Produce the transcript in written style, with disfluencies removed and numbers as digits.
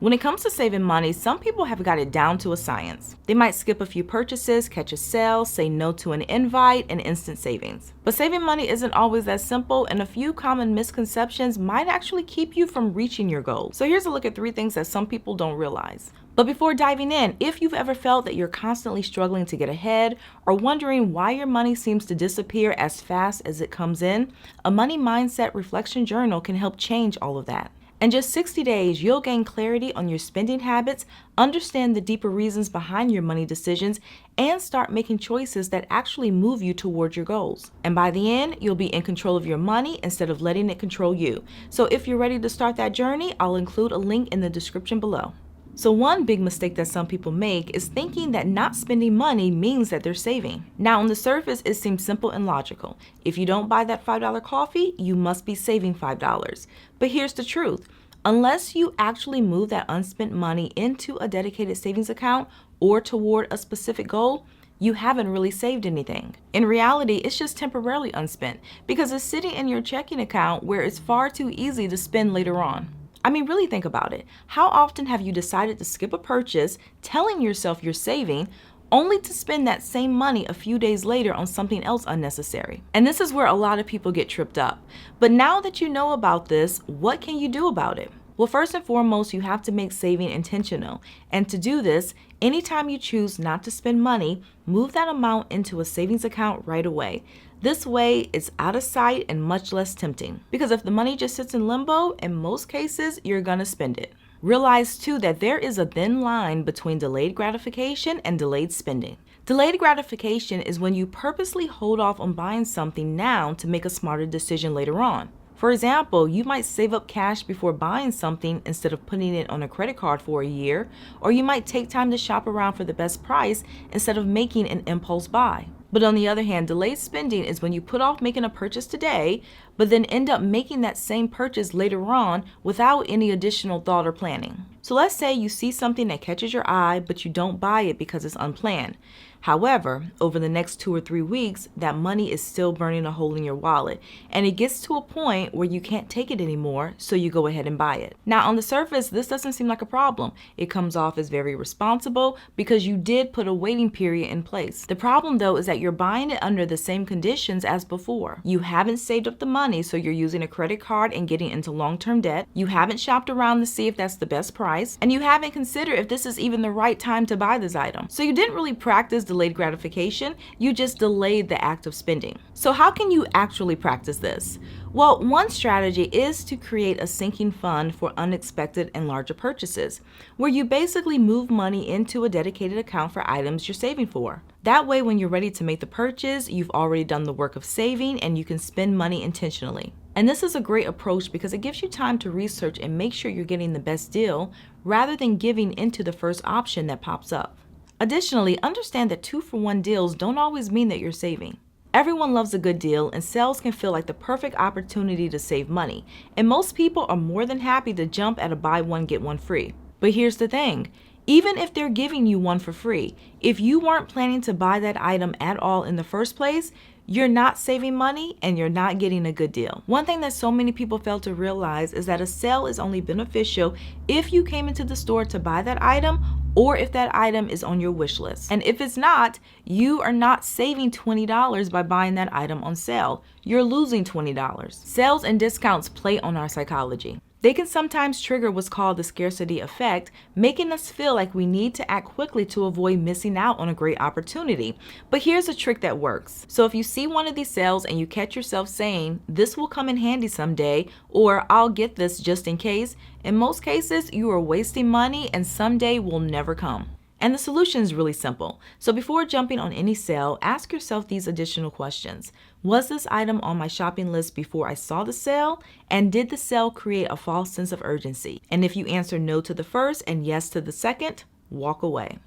When it comes to saving money, some people have got it down to a science. They might skip a few purchases, catch a sale, say no to an invite, and instant savings. But saving money isn't always that simple, and a few common misconceptions might actually keep you from reaching your goals. So here's a look at 3 things that some people don't realize. But before diving in, if you've ever felt that you're constantly struggling to get ahead or wondering why your money seems to disappear as fast as it comes in, a money mindset reflection journal can help change all of that. In just 60 days, you'll gain clarity on your spending habits, understand the deeper reasons behind your money decisions, and start making choices that actually move you toward your goals. And by the end, you'll be in control of your money instead of letting it control you. So if you're ready to start that journey, I'll include a link in the description below. So one big mistake that some people make is thinking that not spending money means that they're saving. Now, on the surface, it seems simple and logical. If you don't buy that $5 coffee, you must be saving $5. But here's the truth. Unless you actually move that unspent money into a dedicated savings account or toward a specific goal, you haven't really saved anything. In reality, it's just temporarily unspent because it's sitting in your checking account where it's far too easy to spend later on. I mean, really think about it. How often have you decided to skip a purchase, telling yourself you're saving, only to spend that same money a few days later on something else unnecessary? And this is where a lot of people get tripped up. But now that you know about this, what can you do about it? Well, first and foremost, you have to make saving intentional. And to do this, anytime you choose not to spend money, move that amount into a savings account right away. This way, it's out of sight and much less tempting. Because if the money just sits in limbo, in most cases, you're gonna spend it. Realize too that there is a thin line between delayed gratification and delayed spending. Delayed gratification is when you purposely hold off on buying something now to make a smarter decision later on. For example, you might save up cash before buying something instead of putting it on a credit card for a year, or you might take time to shop around for the best price instead of making an impulse buy. But on the other hand, delayed spending is when you put off making a purchase today, but then end up making that same purchase later on without any additional thought or planning. So let's say you see something that catches your eye, but you don't buy it because it's unplanned. However, over the next 2 or 3 weeks, that money is still burning a hole in your wallet, and it gets to a point where you can't take it anymore, so you go ahead and buy it. Now, on the surface, this doesn't seem like a problem. It comes off as very responsible because you did put a waiting period in place. The problem, though, is that you're buying it under the same conditions as before. You haven't saved up the money, so you're using a credit card and getting into long-term debt. You haven't shopped around to see if that's the best price, and you haven't considered if this is even the right time to buy this item. So you didn't really practice delayed gratification, you just delayed the act of spending. So how can you actually practice this? Well, one strategy is to create a sinking fund for unexpected and larger purchases, where you basically move money into a dedicated account for items you're saving for. That way, when you're ready to make the purchase, you've already done the work of saving and you can spend money intentionally. And this is a great approach because it gives you time to research and make sure you're getting the best deal rather than giving into the first option that pops up. Additionally, understand that 2-for-1 deals don't always mean that you're saving. Everyone loves a good deal, and sales can feel like the perfect opportunity to save money, and most people are more than happy to jump at a buy one get one free. But here's the thing, even if they're giving you one for free, if you weren't planning to buy that item at all in the first place, you're not saving money and you're not getting a good deal. One thing that so many people fail to realize is that a sale is only beneficial if you came into the store to buy that item or if that item is on your wish list. And if it's not, you are not saving $20 by buying that item on sale. You're losing $20. Sales and discounts play on our psychology. They can sometimes trigger what's called the scarcity effect, making us feel like we need to act quickly to avoid missing out on a great opportunity. But here's a trick that works. So if you see one of these sales and you catch yourself saying, "This will come in handy someday," or "I'll get this just in case," in most cases, you are wasting money and someday will never come. And the solution is really simple. So before jumping on any sale, ask yourself these additional questions. Was this item on my shopping list before I saw the sale? And did the sale create a false sense of urgency? And if you answer no to the first and yes to the second, walk away.